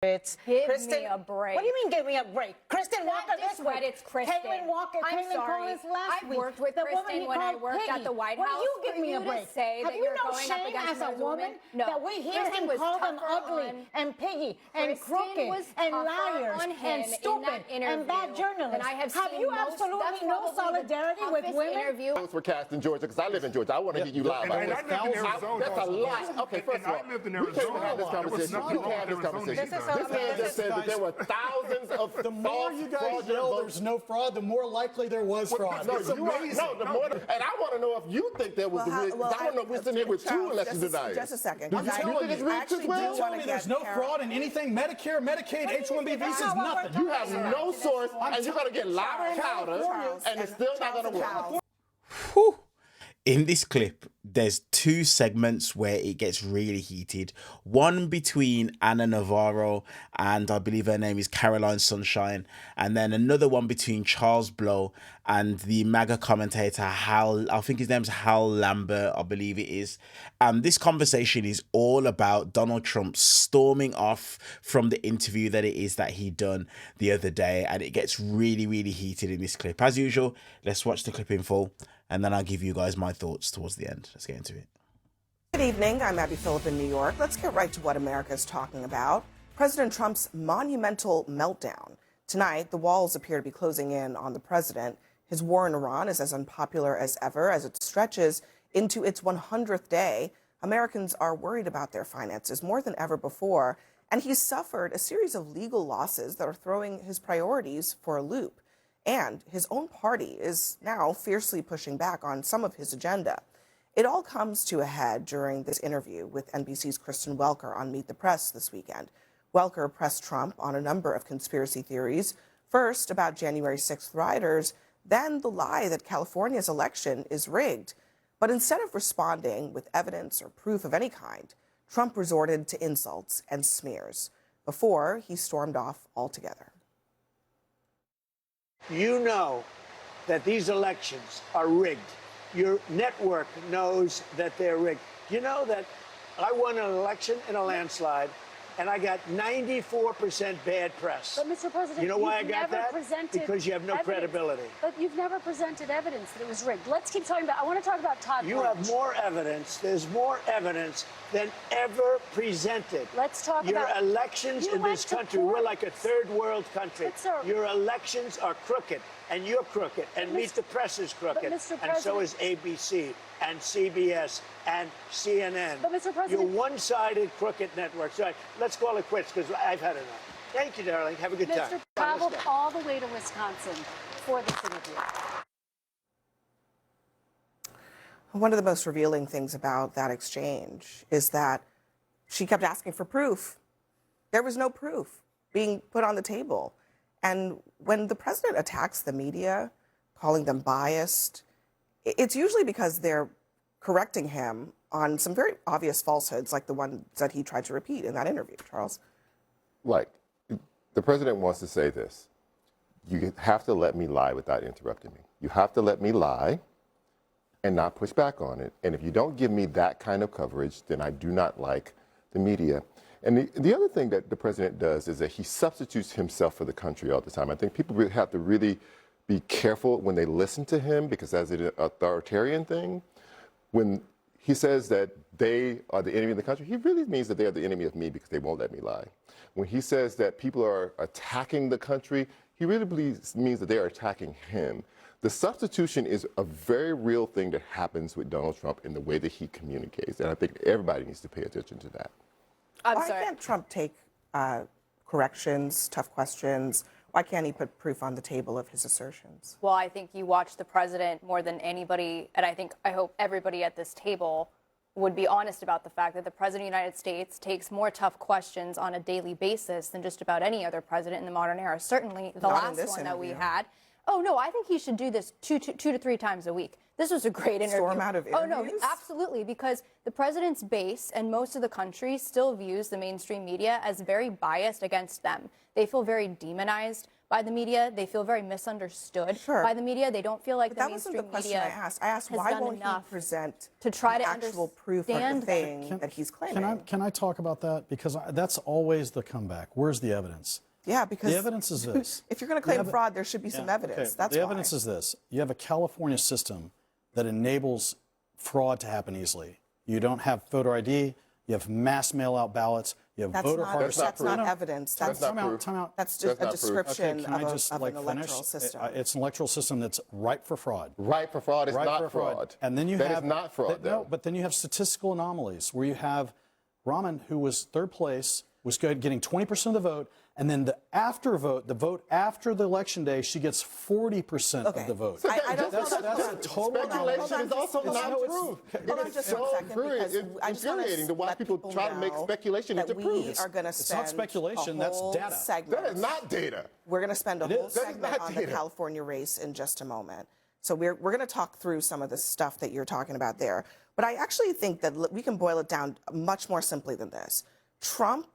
Give Kristen, me a break. What do you mean give me a break? Kristen Walker this week. It's Kristen. Caitlin Walker, I'm Caitlin sorry. Collins last I've week. worked with The woman Kristen he when I called worked Piggy. at the White Will House. you give me a break? Say Have that you you're no going up shame against as a those woman No. that we hear Kristen him was call them tougher ugly on- and piggy and Kristen crooked was and tougher liars on him and in stupid that and bad interview journalists? than I have seen you most. absolutely That's no probably the solidarity with toughest women? interview. Votes were cast in Georgia because I live in Georgia. I want to get you live. And I lived in Arizona. That's a lot. Okay, first of all, I lived in we can't even Arizona. have this There was conversation. nothing We wrong can't have with this conversation. Arizona either. This man just said that there were thousands of The more you guys yell there's no fraud, the more likely there was fraud. No, It's you are, amazing. no, the more, and I want to know if you think there was the rigged. I want to know if we're sitting here with two election deniers. Just a second. Do you telling think it's you, rigged as well? You tell me there's no fraud in anything? Medicare, Medicaid, H-1B visas, nothing. You have no source, and you're going to get louder and louder, Charles, and it's still not going to Charles, work. Whew. In this clip, there's two segments where it gets really heated. One between Anna Navarro and I believe her name is Caroline Sunshine. And then another one between Charles Blow and the MAGA commentator Hal, I think his name's Hal Lambert, I believe it is. This conversation is all about Donald Trump storming off from the interview that he done the other day. And it gets really, really heated in this clip. As usual, let's watch the clip in full. And then I'll give you guys my thoughts towards the end. Let's get into it. Good evening. I'm Abby Phillip in New York. Let's get right to what America is talking about. President Trump's monumental meltdown. Tonight, the walls appear to be closing in on the president. His war in Iran is as unpopular as ever as it stretches into its 100th day. Americans are worried about their finances more than ever before. And he's suffered a series of legal losses that are throwing his priorities for a loop. And his own party is now fiercely pushing back on some of his agenda. It all comes to a head during this interview with NBC's Kristen Welker on Meet the Press this weekend. Welker pressed Trump on a number of conspiracy theories, first about January 6th rioters, then the lie that California's election is rigged. But instead of responding with evidence or proof of any kind, Trump resorted to insults and smears before he stormed off altogether. You know that these elections are rigged. Your network knows that they're rigged. You know that I won an election in a landslide, and I got 94% bad press. But, Mr. President, you know why I you've got never that? presented Because you have no evidence. credibility. But you've never presented evidence that it was rigged. Let's keep talking about, I want to talk about Todd You Blanche. have more evidence. There's more evidence than ever presented. Let's talk Your about... elections You in went this to country, court. we're like a third world country. But, sir- Your elections are crooked, and you're crooked, and Meet the Press is crooked, Mr. and so is President- ABC, and CBS, and CNN. But, Mr. President- You're one-sided crooked networks. All right, let's call it quits, because I've had enough. Thank you, darling. Have a good time. Mr. traveled all the way to Wisconsin for this interview. One of the most revealing things about that exchange is that she kept asking for proof. There was no proof being put on the table. And when the president attacks the media, calling them biased, it's usually because they're correcting him on some very obvious falsehoods, like the one that he tried to repeat in that interview, Charles. Like, the president wants to say this. You have to let me lie without interrupting me. You have to let me lie and not push back on it. And if you don't give me that kind of coverage, then I do not like the media. And the other thing that the president does is that he substitutes himself for the country all the time. I think people really have to really be careful when they listen to him, because that's an authoritarian thing. When he says that they are the enemy of the country, he really means that they are the enemy of me because they won't let me lie. When he says that people are attacking the country, he really means that they are attacking him. The substitution is a very real thing that happens with Donald Trump in the way that he communicates. And I think everybody needs to pay attention to that. Why can't Trump take corrections, tough questions? Why can't he put proof on the table of his assertions? Well, I think you watch the president more than anybody, and I hope everybody at this table would be honest about the fact that the president of the United States takes more tough questions on a daily basis than just about any other president in the modern era. Certainly the last one that we had. Oh, no, I think he should do this two to three times a week. This was a great interview. Storm out of interviews? Oh, no, absolutely, because the president's base and most of the country still views the mainstream media as very biased against them. They feel very demonized by the media. They feel very misunderstood Sure. by the media. They don't feel like But the that wasn't mainstream the question media I asked. I asked has why done won't he enough present to try the to actual proof of the understand thing that he's claiming? Can I talk about that? Because that's always the comeback. Where's the evidence? Yeah, because The evidence is this. if you're going to claim fraud, there should be some evidence. Okay, That's the why. evidence is this. You have a California system that enables fraud to happen easily. You don't have voter ID. You have mass mail-out ballots. You have voter harvest. That's not evidence. That's not proof. Time out. That's just a not proof. description Can I of, just of like an finish? electoral system. It's an electoral system that's ripe for fraud. Right for fraud is Right not for fraud. And then you That have is not fraud, No, though. but then you have statistical anomalies where you have Rahman, who was third place, was good, getting 20% of the vote, and then the vote after the election day, she gets 40% Okay. of the vote. I don't That's hold on. a total Speculation Hold on, is also hold on, not just- proof. hold on It is just one so second, because I just wanna infuriating to watch let people people try to make know speculation that into we proof. are going to It's spend not speculation, a that's whole data. segment. That is not data. We're going to spend a It whole is. That is segment not on the data. California race in just a moment. So we're going to talk through some of the stuff that you're talking about there. But I actually think that we can boil it down much more simply than this. Trump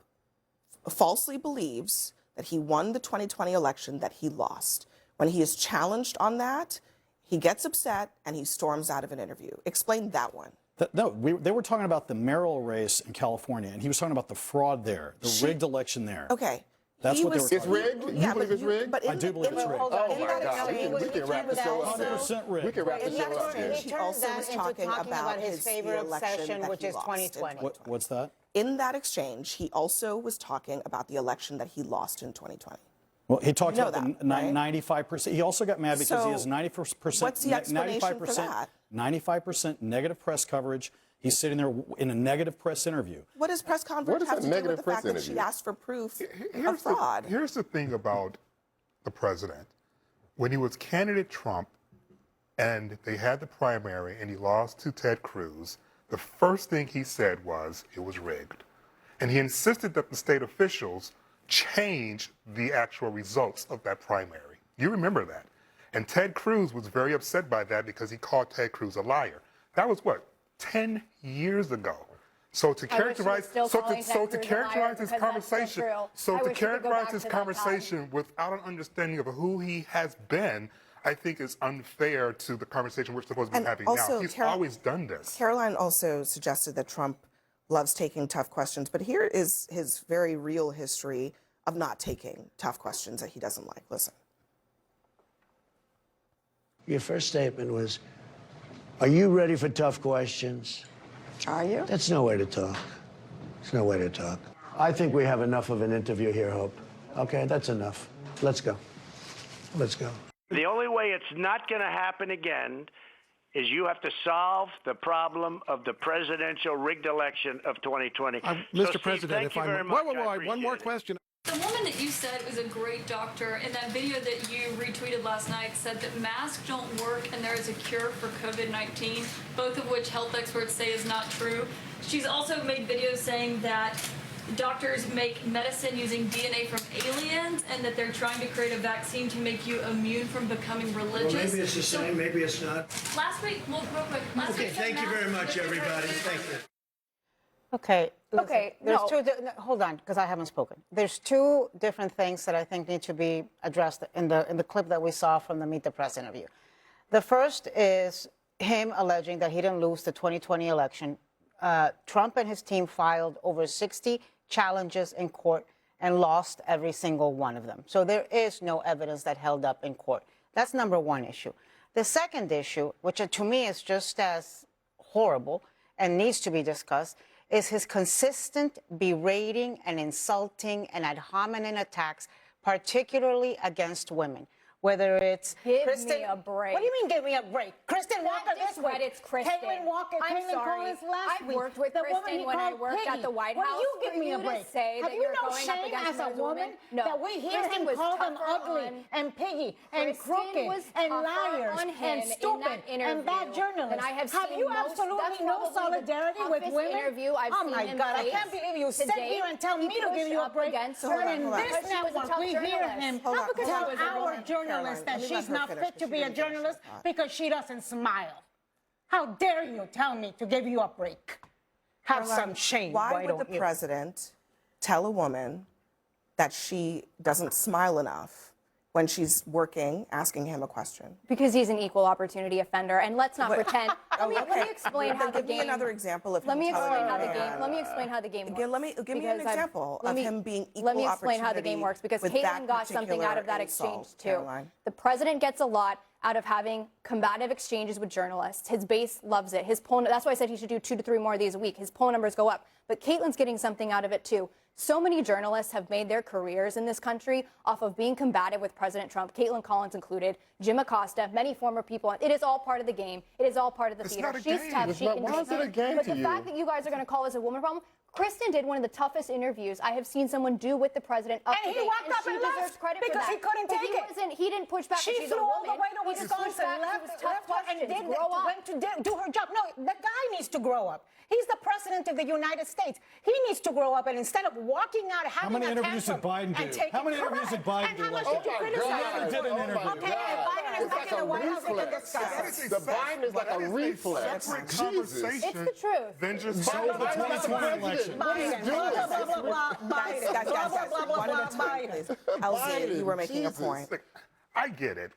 falsely believes that he won the 2020 election that he lost. When he is challenged on that, he gets upset and he storms out of an interview. Explain that one. They were talking about the mayoral race in California, and he was talking about the fraud there, the rigged election there. Okay. That's He what they was- were It's talking rigged? about. You believe it's rigged? But I do believe it's rigged. Oh in my that God, exchange- we can wrap the show up there. 100% rigged. We can wrap the In show that up exchange, there. he turned also that was into talking talking about his the favorite election obsession, that which he is lost in 2020. 2020. What's that? In that exchange, he also was talking about the election that he lost in 2020. Well, he talked know about the that, right? 95%. He also got mad because he has So, 90%. what's the explanation for that? 95% negative press coverage. He's sitting there in a negative press interview. What does press What conference is have a to do with negative the press fact that she interview? asked for proof of fraud? Here's the thing about the president. When he was candidate Trump and they had the primary and he lost to Ted Cruz, the first thing he said was it was rigged. And he insisted that the state officials change the actual results of that primary. You remember that. And Ted Cruz was very upset by that because he called Ted Cruz a liar. That was what, 10 years ago. So to characterize, still calling Ted so to Cruz a liar characterize this because that's still conversation, true. so I to wish we could go characterize back this to that time. conversation without an understanding of who he has been, I think is unfair to the conversation we're supposed to be And having also, now. He's always done this. Caroline also suggested that Trump loves taking tough questions, but here is his very real history of not taking tough questions that he doesn't like. Listen. Your first statement was, are you ready for tough questions? Are you? That's no way to talk. It's no way to talk. I think we have enough of an interview here, Hope. Okay, that's enough. Let's go. Let's go. The only way it's not going to happen again is you have to solve the problem of the presidential rigged election of 2020. Mr. Steve, President, thank if you I very might, much. wait, I one more appreciate it. question. The woman that you said was a great doctor in that video that you retweeted last night said that masks don't work and there is a cure for COVID-19, both of which health experts say is not true. She's also made videos saying that doctors make medicine using DNA from aliens and that they're trying to create a vaccine to make you immune from becoming religious. Well, maybe it's the same, maybe it's not. Last week, well, real quick. Last Okay, week thank you very much, masks- everybody. Thank you. Okay. Listen, Okay, There's no. no, hold on, because I haven't spoken. There's two different things that I think need to be addressed in the clip that we saw from the Meet the Press interview. The first is him alleging that he didn't lose the 2020 election. Trump and his team filed over 60 challenges in court and lost every single one of them. So there is no evidence that held up in court. That's number one issue. The second issue, which to me is just as horrible and needs to be discussed, is his consistent berating and insulting and ad hominem attacks, particularly against women. Whether it's Give Kristen, me a break. What do you mean, give me a break? Kristen Walker this week. It's Kristen. Caitlin Walker, I'm Caitlin sorry. Collins last I've week. worked with The woman Kristen he when I called worked at Piggy. the White Will House. you give For me you a to break? say Have that you you're no going up shame against as a those woman No. that we hear Kristen him was call them tougher ugly on- and piggy and Kristen crooked was and tougher liars on him and in that stupid and interview bad journalists? than I have seen you most- absolutely that's no probably the solidarity with toughest women? interview I've oh seen my him God, I face can't believe you to sit date. here and tell He me to give pushed you a up break. against So hold But on, in hold on. this Because she was a network, tough we hear journalist. him Hold on, hold tell on. our journalist Caroline, that let me let she's her not finish, fit to because be she a didn't finish her journalist thought. because she doesn't smile. How dare you tell me to give you a break? Have Caroline, some shame. Why would don't the you? president tell a woman that she doesn't smile enough when she's working, asking him a question? Because he's an equal opportunity offender, and let's not pretend. Let me explain how the Give me another example of Let him me telling explain a how the man- game. Let me explain how the game works. Again, give me an example of him being equal Let me explain how the game opportunity works, because with Caitlin that got something out of that particular exchange insult, too. Caroline. The president gets a lot out of having combative exchanges with journalists. His base loves it. His poll, that's why I said he should do 2 to 3 more of these a week. His poll numbers go up. But Caitlin's getting something out of it too. So many journalists have made their careers in this country off of being combative with President Trump, Caitlin Collins included, Jim Acosta, many former people. It is all part of the game. It is all part of the theater. Not a She's game. tough. It's She not- can why is it a game But to the you? fact that you guys are going to call this a woman problem, Kristen did one of the toughest interviews I have seen someone do with the president up And to he date, walked up she and deserves left credit for because that. he couldn't But take it. He didn't push back. She because she's flew a all woman. the way to He just pushed Wisconsin, back because it was tough and questions. Grow up. went to do her job. No, the guy needs to grow up. He's the president of the United States. He needs to grow up, and instead of walking out, How having many a interviews did tantrum Biden and do? taking- How many interviews did Biden And do how much like did you that? criticize He never him? did an interview. Okay, Biden is back in the White House. We can discuss it. The Biden is like a reflex. Separate Jesus. conversation It's the truth. than just So the 2020 election. Biden, blah, blah, blah, blah, Guys, Biden, blah, blah, blah, blah, one at blah, a time, Biden. please. LZ, you were making a Jesus. point. Look, I get it.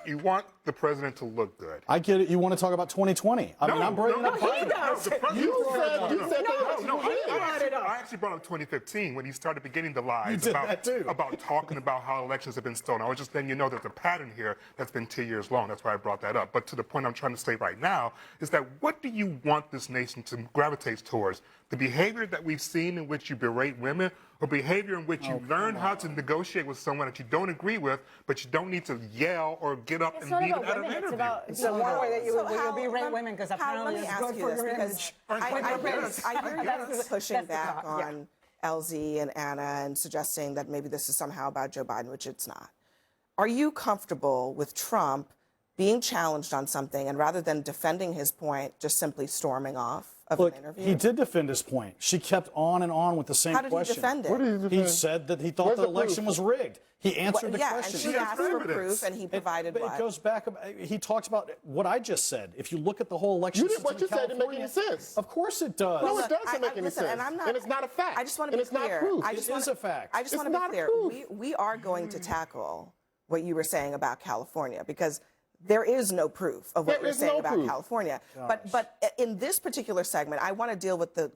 You want the president to look good. I get it. You want to talk about 2020. I mean, I'm bringing up he Biden. does. The president- You said No, that I actually brought up 2015 when he started beginning the lies You did about, that too. about talking about how elections have been stolen. I was just letting you know there's a pattern here that's been 2 years long. That's why I brought that up. But to the point I'm trying to say right now is that what do you want this nation to gravitate towards? The behavior that we've seen in which you berate women, or behavior in which you learn how to negotiate with someone that you don't agree with, but you don't need to yell or get up It's and not leave it about at an women. It's interview. about It's the one way that you will Hal, berate women because Hal, apparently let me it's ask good you for this, your because image. I hear you That's pushing the back thought, yeah. on LZ and Anna and suggesting that maybe this is somehow about Joe Biden, which it's not. Are you comfortable with Trump being challenged on something and rather than defending his point, just simply storming off of Look, an interview? he did defend his point. She kept on and on with the same How did question. he defend it? What did he He defend? said that he thought Where's the the election proof? was rigged. He answered the Yeah, question. and she asked for proof, and he provided But what? it goes back. He talks about what I just said. If you look at the whole election You did system what you in said didn't make any California- sense. Of course it does. No, Look, it doesn't make any listen, sense. and I'm not. And it's not a fact. I just want to And be it's not clear. proof. I It just is want a fact. I just It's want to be not clear. proof. We are going to tackle what you were saying about California because there is no proof of what There you're is saying no about proof. California. But in this particular segment, I want to deal with the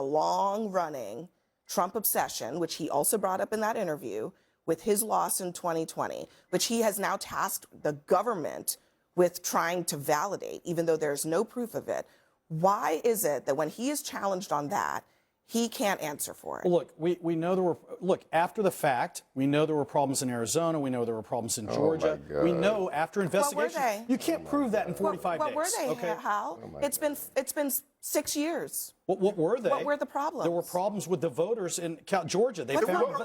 long running Trump obsession, which he also brought up in that interview, with his loss in 2020, which he has now tasked the government with trying to validate, even though there's no proof of it. Why is it that when he is challenged on that, he can't answer for it? Well, look, we know there were. Look, after the fact, we know there were problems in Arizona. We know there were problems in Georgia. my God. We know after investigation. they? You can't prove that in 45 what days. were they, okay? Hal? It's been 6 years. What were they? What were the problems? There were problems with the voters in Georgia. They found Where's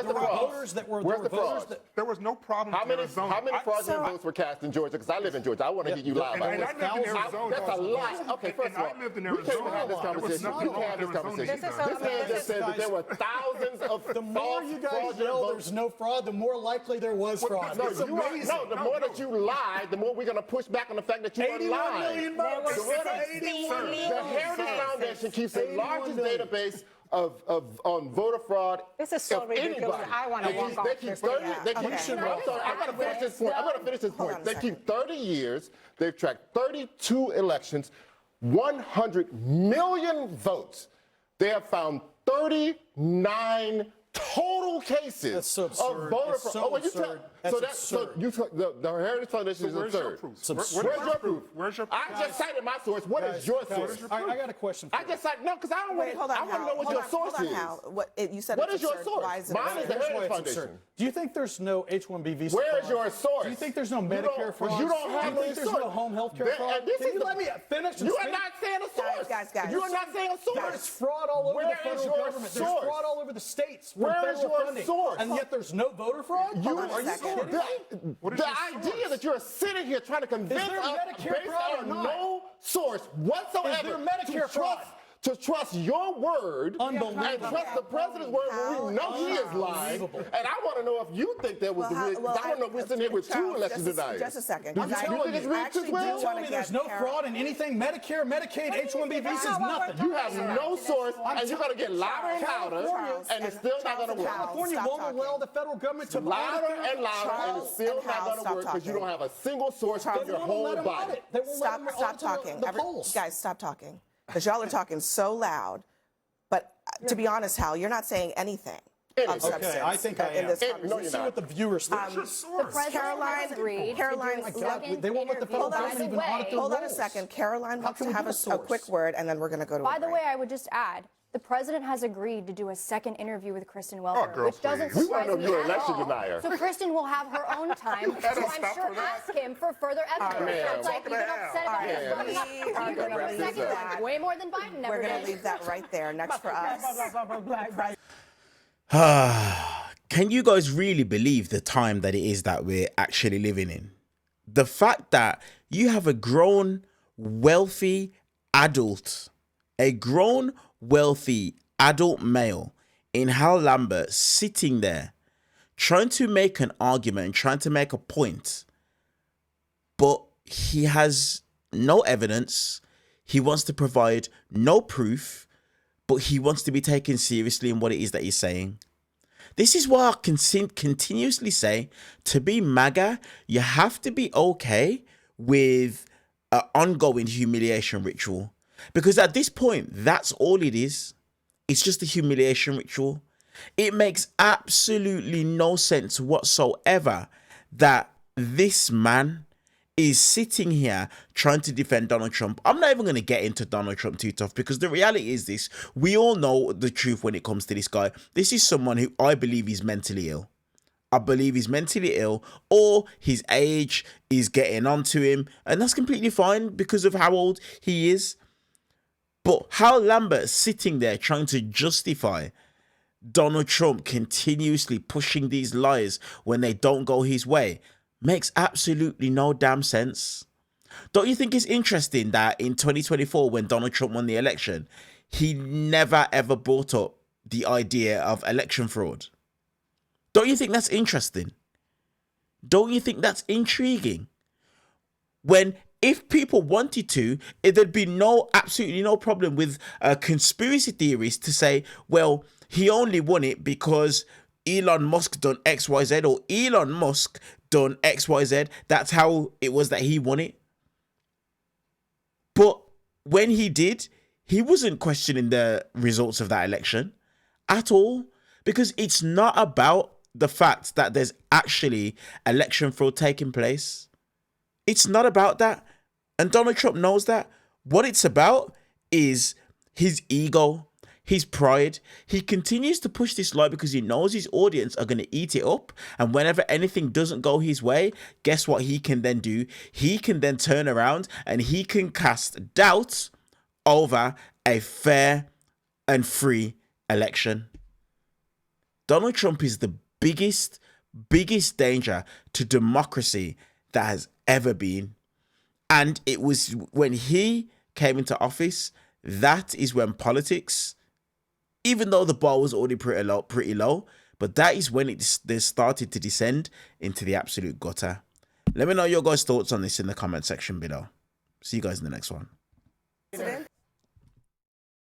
the fraud? voters that were. Where's there the were voters fraud? that, There was no problem How in many Arizona. fraudulent votes were cast in Georgia? Because I live in Georgia. I want to get you live. And I lived in Arizona. That's a lot. Okay, first And of I all, lived in we can't even have this Arizona. There was conversation. nothing We can't have this wrong with conversation. Arizona. This man just said that there were thousands of the more you guys yell there's no fraud, the more likely there was fraud. No, It's the amazing. more that you lie, the more we're going to push back on the fact that you are 81 lying. million votes. The Heritage Foundation keeps the largest database on voter fraud. This is so of ridiculous. anybody. I wanna walk off They keep this 30. thing. They keep. Okay. I'm sorry. I got to finish this point. I'm going to finish this Hold on point. a They second. keep 30 years. They've tracked 32 elections, 100 million votes. They have found 39 total cases That's so absurd. of voter It's fraud. so well, absurd. That's absurd. The Heritage Foundation is Where's your absurd. proof? Where's your proof? Where's your I just cited my source. What is your source? I got a question for I just cited no, because I don't want. Wait, hold on, I want to Hal. know what Hold your on, source hold on, is. Hal. You said What it's is your absurd. source? Why is it Mine absurd? is the Here's why Heritage it's Foundation. absurd. Do you think there's no H-1B visa Where fraud? is your source? Do you think there's no You Medicare don't- fraud? you don't have Do you any think there's source. no home health care There- fraud? and this Can is you the- let me finish and You are speak? not saying a source. Guys. You are not saying a source. There's fraud all over Where the is federal your government. There's source? fraud all over the states. from Where is federal your funding. source? And yet there's no voter fraud? You, on a Are you second. kidding me? the idea that you're sitting here trying to convince there us Medicare based fraud or on not? no source whatsoever Is there Medicare to fraud? trust to trust your word and Unbelievable. trust the president's word when we know he is lying. And I want to know if you think that was the real. I want to know if we're sitting here with two election deniers. Just a second. Do you I think it's rigged as well? Tell me there's no fraud in anything. Medicare, Medicaid, H-1B visas, nothing. You have no source, and you're going to get louder and louder, and it's still not going to work. California won't allow the federal government to Louder and louder, and it's still not going to work because you don't have a single source in your whole body. Stop talking. Guys, stop talking. Because y'all are talking so loud. But to be honest, Hal, you're not saying anything of substance. Okay, I think I am. In this No, you're conversation. See what the viewers think. The president has agreed Caroline, to do a God, second they won't let the federal interview. government even audit their Hold on a rolls. second. Caroline wants can to we have get a a source? quick word, and then we're going to go to a By the break. way, I would just add, the president has agreed to do a second interview with Kristen Welker, girl, which doesn't please. We surprise want to me know you're at an election all. denier. So Kristen will have her own time to, I'm stop sure, for that. ask him for further evidence. Ma'am. It's like even upset about his Ma'am. money. We are You gonna can do a leave second that. one, way more than Biden ever We're going did. to leave that right there. Next for us. Can you guys really believe the time that it is that we're actually living in? The fact that you have a grown, wealthy adult, male in Hal Lambert sitting there trying to make an argument, trying to make a point, but he has no evidence. He wants to provide no proof, but he wants to be taken seriously in what it is that he's saying. This is why I can continuously say, to be MAGA, you have to be okay with an ongoing humiliation ritual. Because at this point, that's all it is. It's just a humiliation ritual. It makes absolutely no sense whatsoever that this man is sitting here trying to defend Donald Trump. I'm not even going to get into Donald Trump too tough because the reality is this. We all know the truth when it comes to this guy. This is someone who I believe is mentally ill. I believe he's mentally ill or his age is getting onto him. And that's completely fine because of how old he is. But Hal Lambert sitting there trying to justify Donald Trump continuously pushing these lies when they don't go his way makes absolutely no damn sense. Don't you think it's interesting that in 2024, when Donald Trump won the election, he never ever brought up the idea of election fraud? Don't you think that's interesting? Don't you think that's intriguing? When if people wanted to, there'd be absolutely no problem with conspiracy theories to say, well, he only won it because Elon Musk done XYZ or Elon Musk done XYZ. That's how it was that he won it. But when he did, he wasn't questioning the results of that election at all, because it's not about the fact that there's actually election fraud taking place. It's not about that. And Donald Trump knows that. What it's about is his ego, his pride. He continues to push this lie because he knows his audience are going to eat it up. And whenever anything doesn't go his way, guess what he can then do? He can then turn around and he can cast doubt over a fair and free election. Donald Trump is the biggest danger to democracy that has ever been. And it was when he came into office, that is when politics, even though the bar was already pretty low, but that is when they started to descend into the absolute gutter. Let me know your guys' thoughts on this in the comment section below. See you guys in the next one.